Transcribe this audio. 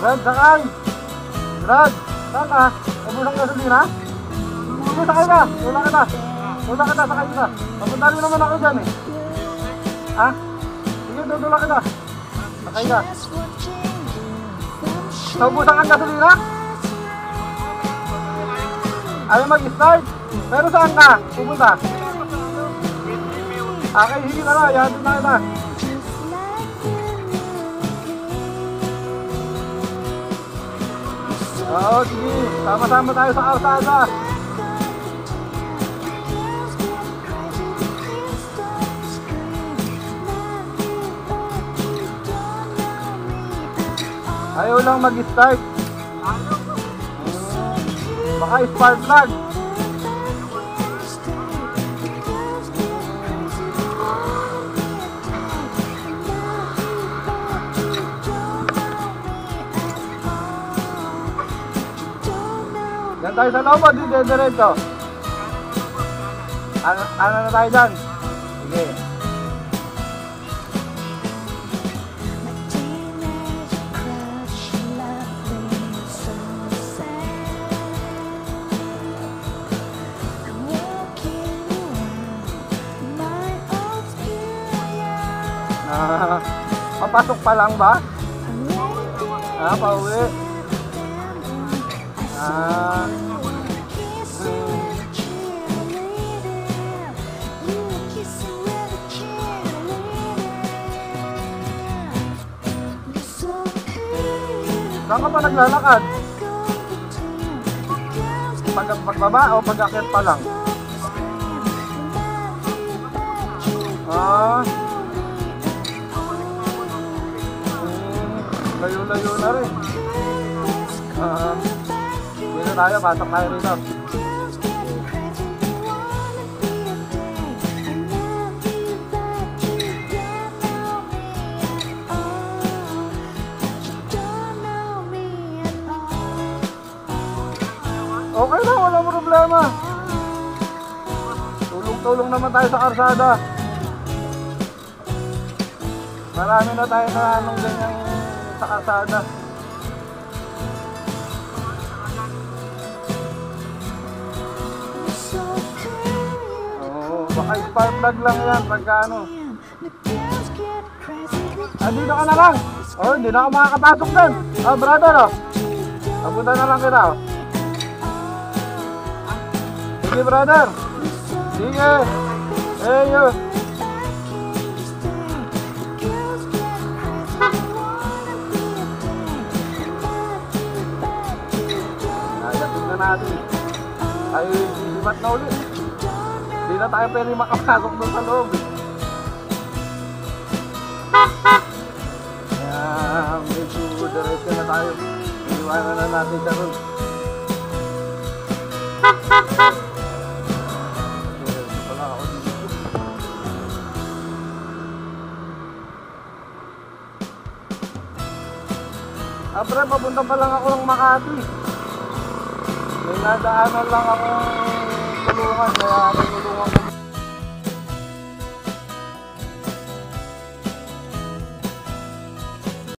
Brad, sakay! Brad, saan ka? Nabusang gasolina? Sige, sakay ka! Tula kita! Tula kita, sakay kita! Papunta rin naman ako dyan eh. Ha? Sige, tutula kita! Sakay ka! Naubusang ang gasolina? Ayaw mag-start? Pero saan ka? Pupunta? Okay, sige ka na, yahatid na kita. Oo, sige. Sama-sama tayo sa kalsada. Ayaw lang mag-start. Baka spark plug. Yan tayo sa loob, di diretso. Ano na tayo dyan? Sige. Papasok pa lang ba? Pauwi. Saan ka pa naglalakad? Pagbaba o pag-akyat pa lang? Layo-layo na rin. Dito tayo, pasok tayo rito. Okay lang, walang problema. Tulong-tulong naman tayo sa karsada. Marami na tayo na anong ganyan sa karsada. Baka spark plug lang yan pagka ano. Dito ka na lang. Hindi na ako makakapasok dyan. Brother papunta na lang kita Sige brother. Sige. Yun. Nagating na natin. Ay libat na ulit. Hindi na tayo pwede makapasok doon sa loob. Medyo diretso na tayo. Iwanan na natin siya ron. Wala ako dito. Pre, papunta pa lang ako ng Makati. May nadaanan lang akong tulungan kaya